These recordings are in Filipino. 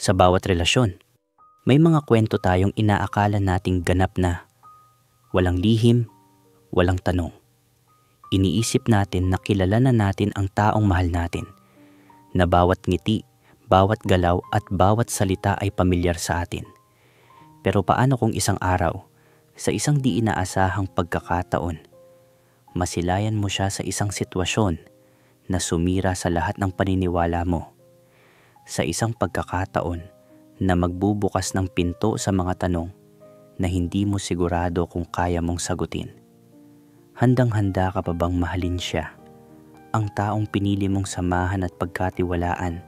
Sa bawat relasyon, may mga kwento tayong inaakala nating ganap na. Walang lihim, walang tanong. Iniisip natin na kilala na natin ang taong mahal natin, na bawat ngiti, bawat galaw at bawat salita ay pamilyar sa atin. Pero paano kung isang araw, sa isang di inaasahang pagkakataon, masilayan mo siya sa isang sitwasyon na sumira sa lahat ng paniniwala mo? Sa isang pagkakataon na magbubukas ng pinto sa mga tanong na hindi mo sigurado kung kaya mong sagutin. Handang-handa ka pa bang mahalin siya, ang taong pinili mong samahan at pagkatiwalaan,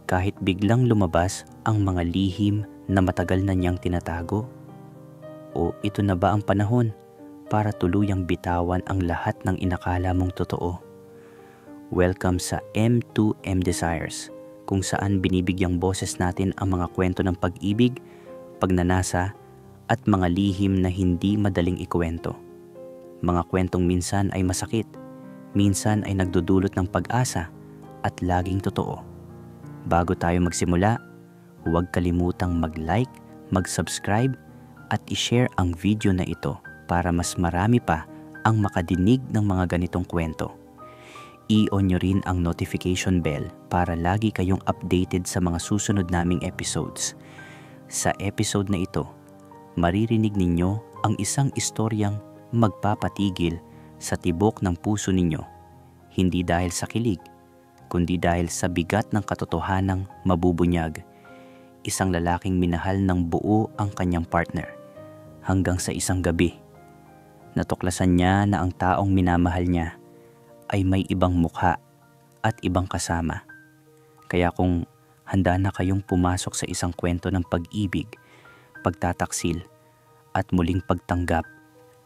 kahit biglang lumabas ang mga lihim na matagal na niyang tinatago? O ito na ba ang panahon para tuluyang bitawan ang lahat ng inakala mong totoo? Welcome sa M2M Desires, kung saan binibigyang boses natin ang mga kwento ng pag-ibig, pagnanasa, at mga lihim na hindi madaling ikwento. Mga kwentong minsan ay masakit, minsan ay nagdudulot ng pag-asa, at laging totoo. Bago tayo magsimula, huwag kalimutang mag-like, mag-subscribe, at i-share ang video na ito para mas marami pa ang makadinig ng mga ganitong kwento. I-on nyo rin ang notification bell para lagi kayong updated sa mga susunod naming episodes. Sa episode na ito, maririnig ninyo ang isang istoryang magpapatigil sa tibok ng puso ninyo, hindi dahil sa kilig, kundi dahil sa bigat ng katotohanang mabubunyag. Isang lalaking minahal ng buo ang kanyang partner, hanggang sa isang gabi, natuklasan niya na ang taong minamahal niya ay may ibang mukha at ibang kasama. Kaya kung handa na kayong pumasok sa isang kwento ng pag-ibig, pagtataksil, at muling pagtanggap,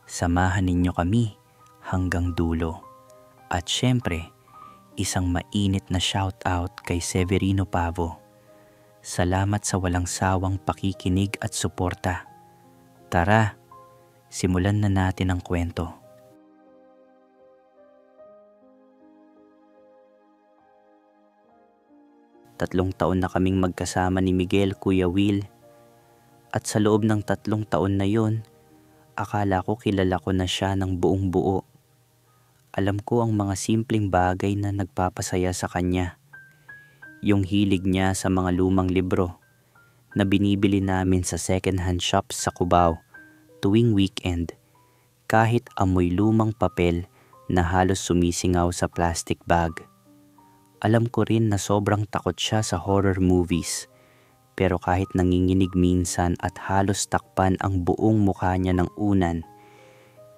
samahan ninyo kami hanggang dulo. At syempre, isang mainit na shoutout kay Severino Pavo. Salamat sa walang sawang pakikinig at suporta. Tara, simulan na natin ang kwento. 3 taon na kaming magkasama ni Miguel, Kuya Will. At sa loob ng 3 taon na yon, akala ko kilala ko na siya ng buong buo. Alam ko ang mga simpleng bagay na nagpapasaya sa kanya. Yung hilig niya sa mga lumang libro na binibili namin sa second-hand shops sa Cubao tuwing weekend, kahit amoy lumang papel na halos sumisingaw sa plastic bag. Alam ko rin na sobrang takot siya sa horror movies, pero kahit nanginginig minsan at halos takpan ang buong mukha niya ng unan,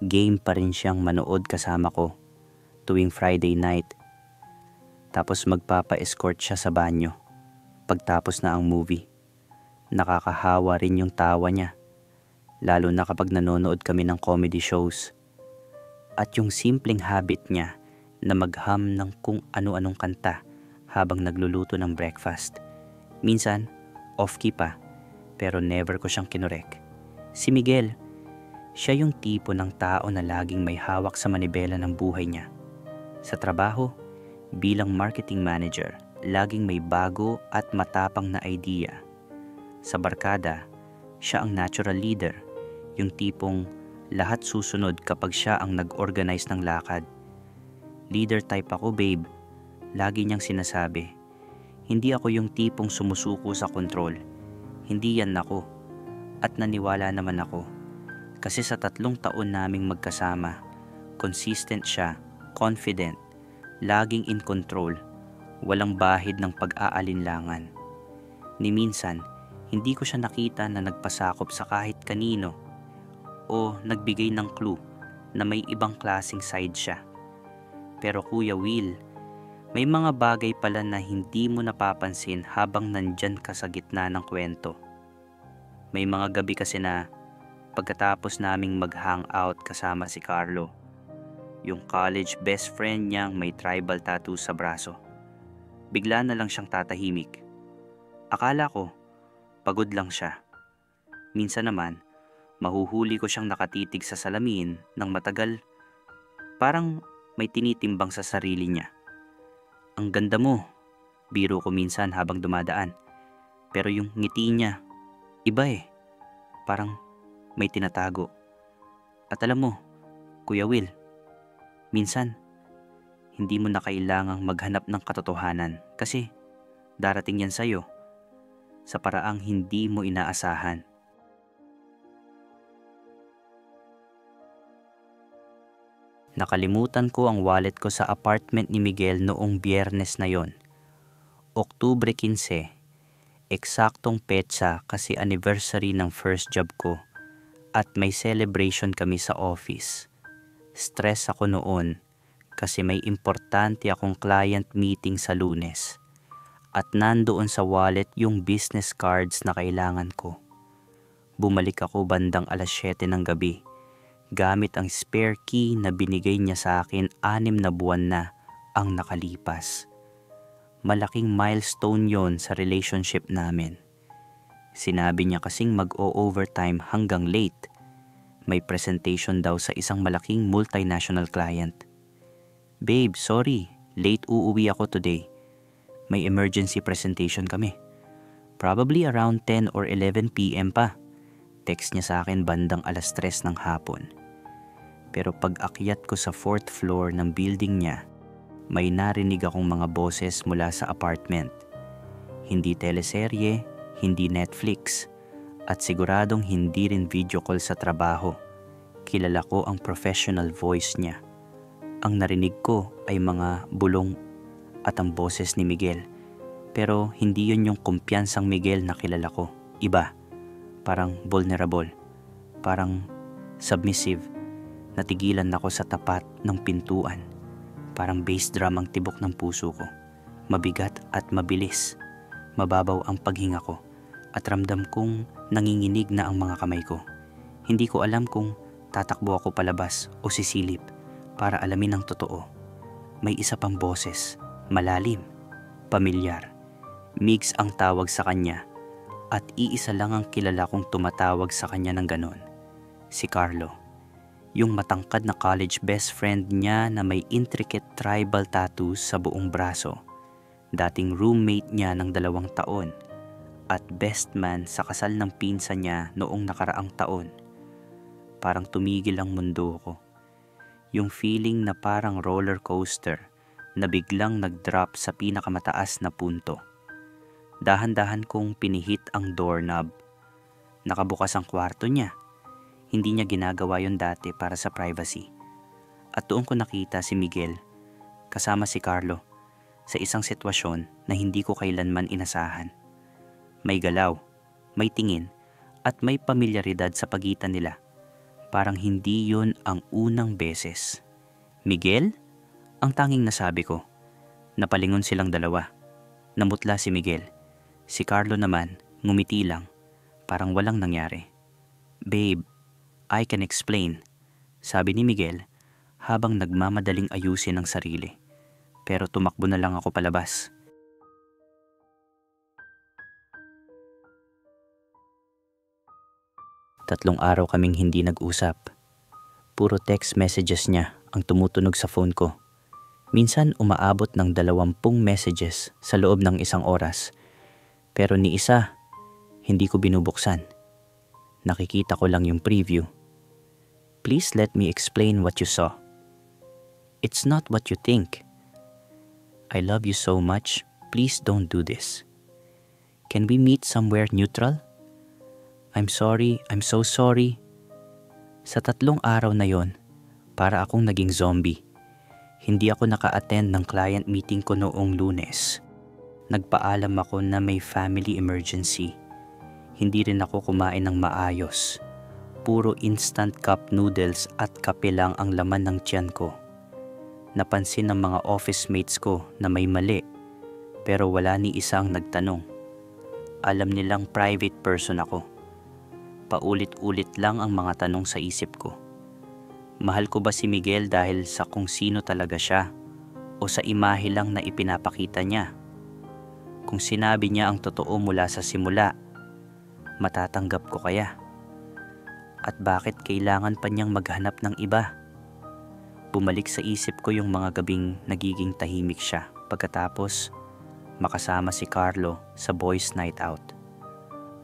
game pa rin siyang manood kasama ko tuwing Friday night. Tapos magpapa-escort siya sa banyo pagtapos na ang movie. Nakakahawa rin yung tawa niya, lalo na kapag nanonood kami ng comedy shows. At yung simpleng habit niya na magham ng kung ano-anong kanta habang nagluluto ng breakfast. Minsan, off-key pa, pero never ko siyang kinorek. Si Miguel, siya yung tipo ng tao na laging may hawak sa manibela ng buhay niya. Sa trabaho, bilang marketing manager, laging may bago at matapang na idea. Sa barkada, siya ang natural leader, yung tipong lahat susunod kapag siya ang nag-organize ng lakad. Leader type ako, babe. Lagi niyang sinasabi. Hindi ako yung tipong sumusuko sa kontrol. Hindi yan ako. At naniwala naman ako. Kasi sa 3 taon naming magkasama, consistent siya, confident, laging in control, walang bahid ng pag-aalinlangan. Ni minsan, hindi ko siya nakita na nagpasakop sa kahit kanino o nagbigay ng clue na may ibang klaseng side siya. Pero Kuya Will, may mga bagay pala na hindi mo napapansin habang nandyan ka sa gitna ng kwento. May mga gabi kasi na pagkatapos naming mag-hangout kasama si Carlo, yung college best friend niyang may tribal tattoo sa braso, bigla na lang siyang tatahimik. Akala ko, pagod lang siya. Minsan naman, mahuhuli ko siyang nakatitig sa salamin ng matagal, parang may tinitimbang sa sarili niya. Ang ganda mo, biro ko minsan habang dumadaan. Pero yung ngiti niya, iba eh. Parang may tinatago. At alam mo, Kuya Will, minsan hindi mo na kailangang maghanap ng katotohanan kasi darating yan sa'yo sa paraang hindi mo inaasahan. Nakalimutan ko ang wallet ko sa apartment ni Miguel noong Biyernes na yon. Oktubre 15, eksaktong petsa kasi anniversary ng first job ko at may celebration kami sa office. Stress ako noon kasi may importante akong client meeting sa Lunes at nandoon sa wallet yung business cards na kailangan ko. Bumalik ako bandang alas 7 ng gabi gamit ang spare key na binigay niya sa akin 6 na buwan na ang nakalipas. Malaking milestone yon sa relationship namin. Sinabi niya kasing mag-o-overtime hanggang late. May presentation daw sa isang malaking multinational client. Babe, sorry, late uuwi ako today. May emergency presentation kami. Probably around 10 or 11 p.m. pa. Text niya sa akin bandang alas 3 ng hapon. Pero pag akyat ko sa 4th floor ng building niya, may narinig akong mga boses mula sa apartment. Hindi teleserye, hindi Netflix, at siguradong hindi rin video call sa trabaho. Kilala ko ang professional voice niya. Ang narinig ko ay mga bulong at ang boses ni Miguel. Pero hindi yun yung kumpiyansang Miguel na kilala ko. Iba. Parang vulnerable, parang submissive. Natigilan ako sa tapat ng pintuan. Parang bass drum ang tibok ng puso ko. Mabigat at mabilis. Mababaw ang paghinga ko at ramdam kong nanginginig na ang mga kamay ko. Hindi ko alam kung tatakbo ako palabas o sisilip para alamin ang totoo. May isa pang boses, malalim, pamilyar. Migs ang tawag sa kanya. At iisa lang ang kilala kong tumatawag sa kanya ng ganon. Si Carlo. Yung matangkad na college best friend niya na may intricate tribal tattoos sa buong braso. Dating roommate niya ng 2 taon. At best man sa kasal ng pinsan niya noong nakaraang taon. Parang tumigil ang mundo ko. Yung feeling na parang roller coaster na biglang nag-drop sa pinakamataas na punto. Dahan-dahan kong pinihit ang doorknob. Nakabukas ang kwarto niya. Hindi niya ginagawa yon dati para sa privacy. At doon ko nakita si Miguel kasama si Carlo sa isang sitwasyon na hindi ko kailanman inasahan. May galaw, may tingin, at may pamilyaridad sa pagitan nila. Parang hindi yon ang unang beses. Miguel? Ang tanging nasabi ko. Napalingon silang dalawa. Namutla si Miguel. Si Carlo naman, ngumiti lang, parang walang nangyari. Babe, I can explain, sabi ni Miguel habang nagmamadaling ayusin ang sarili. Pero tumakbo na lang ako palabas. Tatlong araw kaming hindi nag-usap. Puro text messages niya ang tumutunog sa phone ko. Minsan umaabot ng 20 messages sa loob ng 1 oras. Pero ni isa, hindi ko binubuksan. Nakikita ko lang yung preview. Please let me explain what you saw. It's not what you think. I love you so much. Please don't do this. Can we meet somewhere neutral? I'm sorry, I'm so sorry. Sa 3 araw na yon, para akong naging zombie. Hindi ako naka-attend ng client meeting ko noong Lunes. Nagpaalam ako na may family emergency. Hindi rin ako kumain ng maayos. Puro instant cup noodles at kape lang ang laman ng tiyan ko. Napansin ng mga office mates ko na may mali, pero wala ni isang nagtanong. Alam nilang private person ako. Paulit-ulit lang ang mga tanong sa isip ko. Mahal ko ba si Miguel dahil sa kung sino talaga siya o sa imahe lang na ipinapakita niya? Kung sinabi niya ang totoo mula sa simula, matatanggap ko kaya? At bakit kailangan pa niyang maghanap ng iba? Bumalik sa isip ko yung mga gabing nagiging tahimik siya pagkatapos makasama si Carlo sa boys' night out.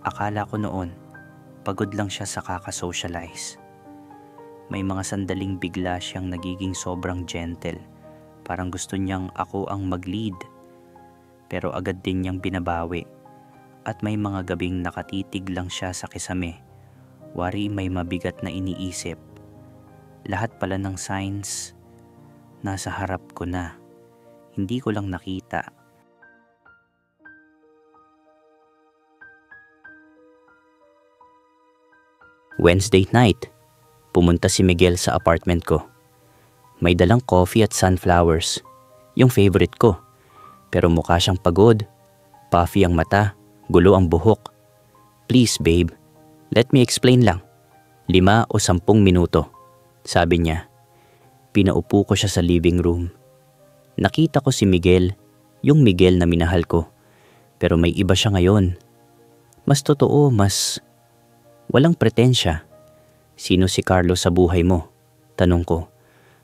Akala ko noon, pagod lang siya sa kakasocialize. May mga sandaling bigla siyang nagiging sobrang gentle. Parang gusto niyang ako ang mag-lead. Pero agad din niyang binabawi. At may mga gabing nakatitig lang siya sa kisame. Wari may mabigat na iniisip. Lahat pala ng signs nasa harap ko na. Hindi ko lang nakita. Wednesday night, pumunta si Miguel sa apartment ko. May dalang coffee at sunflowers, yung favorite ko. Pero mukha siyang pagod, puffy ang mata, gulo ang buhok. Please babe, let me explain lang. 5 o 10 minuto, sabi niya. Pinaupo ko siya sa living room. Nakita ko si Miguel, yung Miguel na minahal ko. Pero may iba siya ngayon. Mas totoo, mas walang pretensya. Sino si Carlo sa buhay mo? Tanong ko.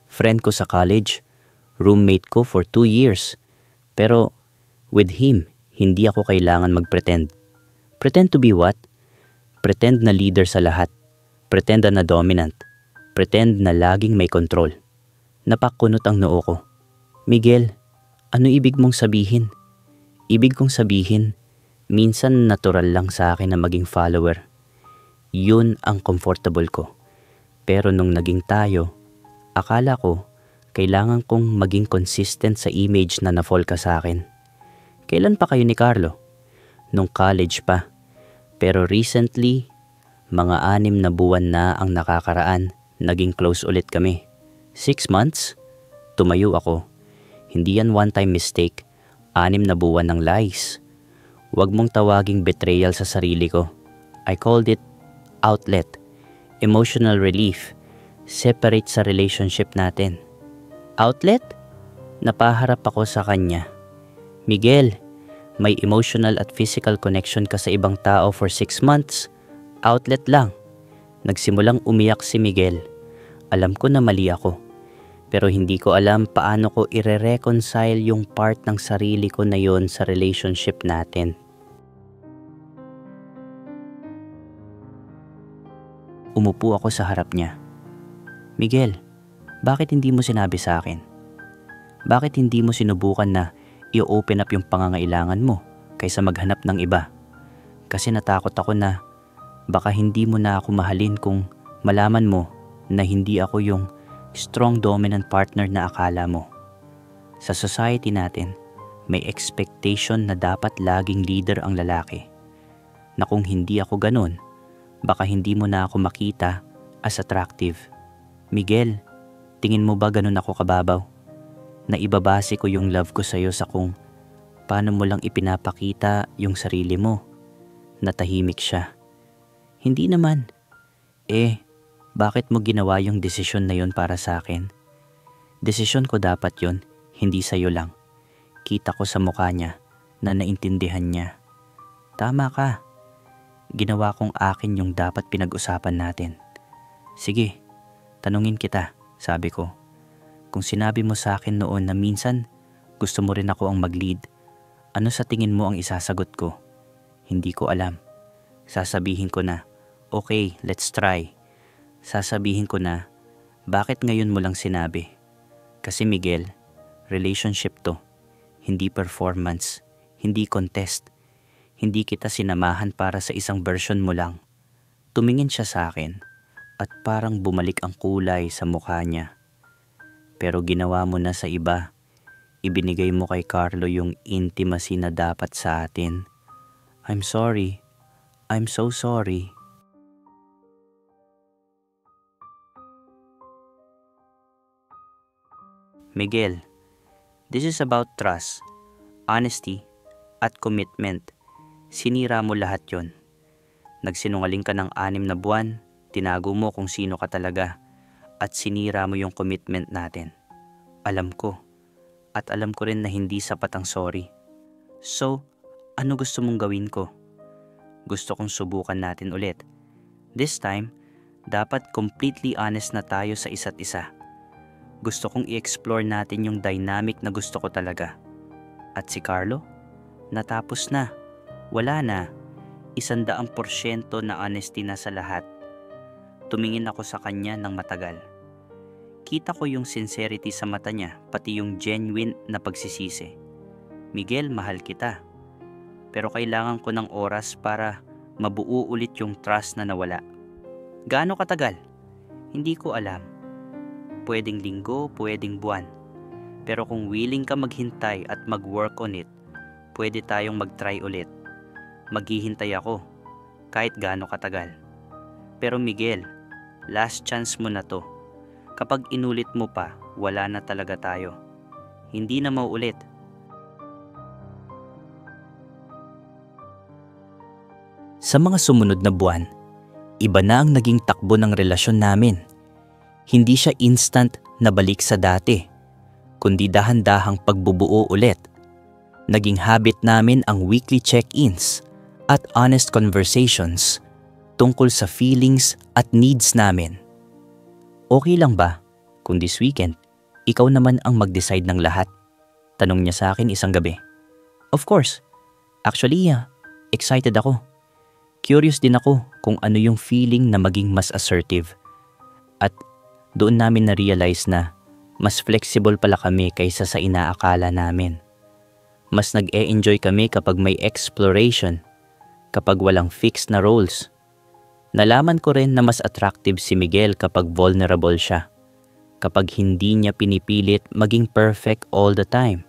Friend ko sa college, roommate ko for 2 years. Pero with him, hindi ako kailangan mag-pretend. Pretend to be what? Pretend na leader sa lahat. Pretend na dominant. Pretend na laging may control. Napakunot ang noo ko. Miguel, ano ibig mong sabihin? Ibig kong sabihin, minsan natural lang sa akin na maging follower. Yun ang comfortable ko. Pero nung naging tayo, akala ko kailangan kong maging consistent sa image na na-fall ka sa akin. Kailan pa kayo ni Carlo? Nung college pa. Pero recently, mga 6 na buwan na ang nakakaraan, naging close ulit kami. 6 months? Tumayo ako. Hindi yan one-time mistake. 6 na buwan ng lies. Huwag mong tawaging betrayal sa sarili ko. I called it outlet, emotional relief, separate sa relationship natin. Outlet? Napaharap ako sa kanya. Miguel, may emotional at physical connection ka sa ibang tao for 6 months. Outlet lang. Nagsimulang umiyak si Miguel. Alam ko na mali ako. Pero hindi ko alam paano ko ire-reconcile yung part ng sarili ko na yon sa relationship natin. Umupo ako sa harap niya. Miguel, bakit hindi mo sinabi sa akin? Bakit hindi mo sinubukan na i-open up yung pangangailangan mo kaysa maghanap ng iba? Kasi natakot ako na baka hindi mo na ako mahalin kung malaman mo na hindi ako yung strong dominant partner na akala mo. Sa society natin, may expectation na dapat laging leader ang lalaki. Na kung hindi ako ganun, baka hindi mo na ako makita as attractive. Miguel, tingin mo ba ganun ako kababaw? Na ibabase ko yung love ko sa'yo sa kung paano mo lang ipinapakita yung sarili mo. Natahimik siya. Hindi naman. Bakit mo ginawa yung desisyon na yun para sa akin? Desisyon ko dapat yun, hindi sa'yo lang. Kita ko sa mukha niya na naintindihan niya. Tama ka. Ginawa kong akin yung dapat pinag-usapan natin. Sige, tanungin kita, sabi ko. Kung sinabi mo sa akin noon na minsan gusto mo rin ako ang mag-lead, ano sa tingin mo ang isasagot ko? Hindi ko alam. Sasabihin ko na, okay, let's try. Sasabihin ko na, bakit ngayon mo lang sinabi? Kasi Miguel, relationship to. Hindi performance, hindi contest. Hindi kita sinamahan para sa isang version mo lang. Tumingin siya sa akin at parang bumalik ang kulay sa mukha niya. Pero ginawa mo na sa iba. Ibinigay mo kay Carlo yung intimacy na dapat sa atin. I'm sorry. I'm so sorry. Miguel, this is about trust, honesty, at commitment. Sinira mo lahat yon. Nagsinungaling ka ng 6 na buwan, tinago mo kung sino ka talaga, at sinira mo yung commitment natin. Alam ko, at alam ko rin na hindi sapat ang sorry. So, ano gusto mong gawin ko? Gusto kong subukan natin ulit. This time, dapat completely honest na tayo sa isa't isa. Gusto kong i-explore natin yung dynamic na gusto ko talaga. At si Carlo? Natapos na. Wala na. 100% na honesty na sa lahat. Tumingin ako sa kanya ng matagal. Kita ko yung sincerity sa mata niya, pati yung genuine na pagsisisi. Miguel, mahal kita. Pero kailangan ko ng oras para mabuo ulit yung trust na nawala. Gaano katagal? Hindi ko alam. Pwedeng linggo, pwedeng buwan. Pero kung willing ka maghintay at mag-work on it, pwede tayong mag-try ulit. Maghihintay ako, kahit gaano katagal. Pero Miguel, last chance mo na to. Kapag inulit mo pa, wala na talaga tayo. Hindi na mauulit. Sa mga sumunod na buwan, iba na ang naging takbo ng relasyon namin. Hindi siya instant na balik sa dati, kundi dahan-dahang pagbubuo ulit. Naging habit namin ang weekly check-ins at honest conversations tungkol sa feelings at needs namin. Okay lang ba kung this weekend, ikaw naman ang mag-decide ng lahat? Tanong niya sa akin isang gabi. Of course. Actually, excited ako. Curious din ako kung ano yung feeling na maging mas assertive. At doon namin na-realize na mas flexible pala kami kaysa sa inaakala namin. Mas nag-e-enjoy kami kapag may exploration, kapag walang fixed na roles. Nalaman ko rin na mas attractive si Miguel kapag vulnerable siya, kapag hindi niya pinipilit maging perfect all the time.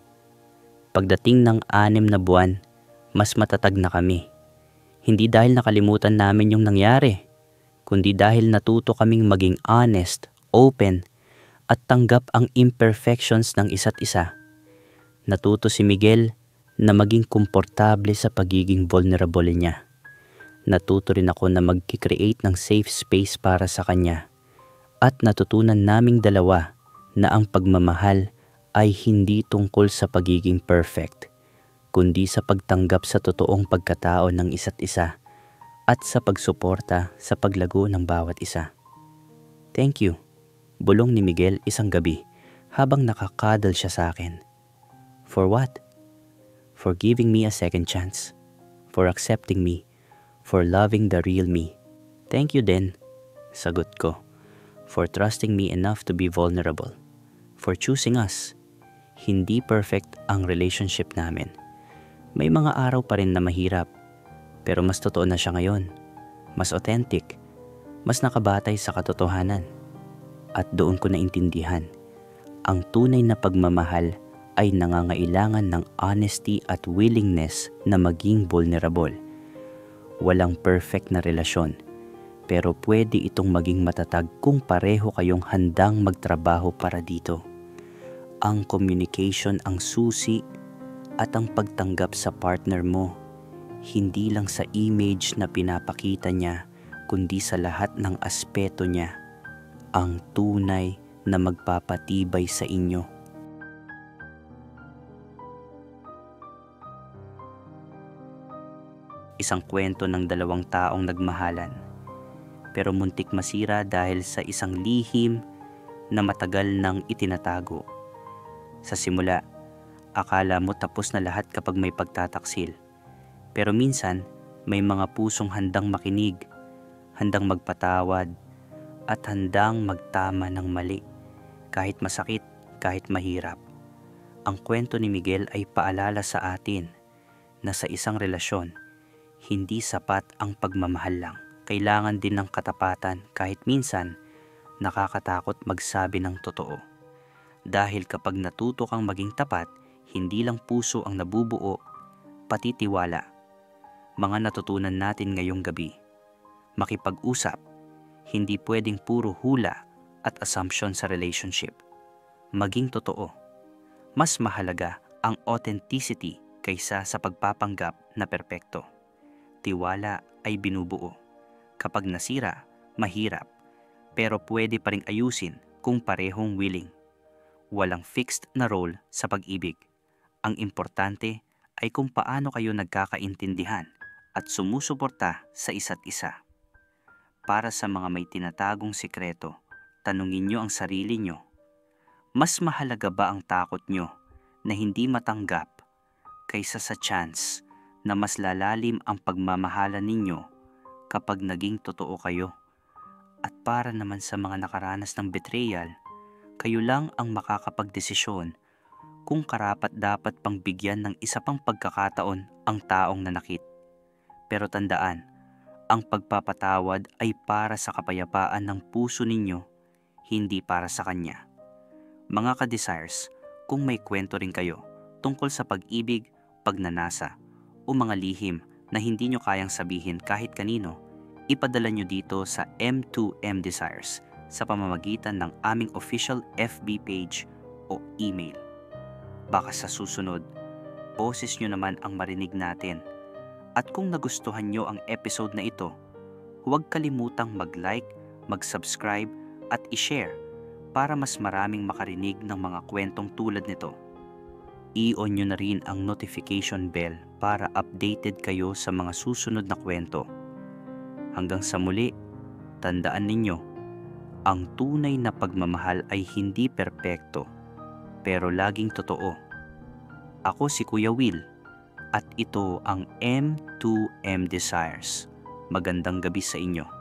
Pagdating ng 6 na buwan, mas matatag na kami. Hindi dahil nakalimutan namin yung nangyari, kundi dahil natuto kaming maging honest, open, at tanggap ang imperfections ng isa't isa. Natuto si Miguel na maging komportable sa pagiging vulnerable niya. Natuto rin ako na mag-create ng safe space para sa kanya. At natutunan naming dalawa na ang pagmamahal ay hindi tungkol sa pagiging perfect, kundi sa pagtanggap sa totoong pagkatao ng isa't isa at sa pagsuporta sa paglago ng bawat isa. Thank you, bulong ni Miguel isang gabi habang nakakadal siya sa akin. For what? For giving me a second chance, for accepting me, for loving the real me. Thank you din, sagot ko, for trusting me enough to be vulnerable, for choosing us. Hindi perfect ang relationship namin. May mga araw pa rin na mahirap, pero mas totoo na siya ngayon. Mas authentic, mas nakabatay sa katotohanan. At doon ko naintindihan, ang tunay na pagmamahal ay nangangailangan ng honesty at willingness na maging vulnerable. Walang perfect na relasyon, pero pwede itong maging matatag kung pareho kayong handang magtrabaho para dito. Ang communication ang susi at ang pagtanggap sa partner mo, hindi lang sa image na pinapakita niya, kundi sa lahat ng aspeto niya, ang tunay na magpapatibay sa inyo. Isang kwento ng 2 taong nagmahalan, pero muntik masira dahil sa isang lihim na matagal nang itinatago. Sa simula, akala mo tapos na lahat kapag may pagtataksil. Pero minsan, may mga pusong handang makinig, handang magpatawad, at handang magtama ng mali, kahit masakit, kahit mahirap. Ang kwento ni Miguel ay paalala sa atin na sa isang relasyon, hindi sapat ang pagmamahal lang. Kailangan din ng katapatan kahit minsan nakakatakot magsabi ng totoo. Dahil kapag natuto kang maging tapat, hindi lang puso ang nabubuo, pati tiwala. Mga natutunan natin ngayong gabi. Makipag-usap, hindi pwedeng puro hula at assumption sa relationship. Maging totoo. Mas mahalaga ang authenticity kaysa sa pagpapanggap na perpekto. Tiwala ay binubuo. Kapag nasira, mahirap, pero pwede pa ring ayusin kung parehong willing. Walang fixed na role sa pag-ibig. Ang importante ay kung paano kayo nagkakaintindihan at sumusuporta sa isa't isa. Para sa mga may tinatagong sikreto, tanungin nyo ang sarili nyo. Mas mahalaga ba ang takot nyo na hindi matanggap kaysa sa chance na mas lalalim ang pagmamahalan ninyo kapag naging totoo kayo. At para naman sa mga nakaranas ng betrayal, kayo lang ang makakapagdesisyon kung karapat-dapat pang bigyan ng isa pang pagkakataon ang taong nanakit. Pero tandaan, ang pagpapatawad ay para sa kapayapaan ng puso ninyo, hindi para sa kanya. Mga ka-desires, kung may kwento rin kayo tungkol sa pag-ibig, pagnanasa, o mga lihim na hindi nyo kayang sabihin kahit kanino, ipadala nyo dito sa M2M Desires sa pamamagitan ng aming official FB page o email. Baka sa susunod, boses nyo naman ang marinig natin. At kung nagustuhan nyo ang episode na ito, huwag kalimutang mag-like, mag-subscribe at i-share para mas maraming makarinig ng mga kwentong tulad nito. I-on nyo na rin ang notification bell para updated kayo sa mga susunod na kwento. Hanggang sa muli, tandaan ninyo, ang tunay na pagmamahal ay hindi perpekto, pero laging totoo. Ako si Kuya Will, at ito ang M2M Desires. Magandang gabi sa inyo.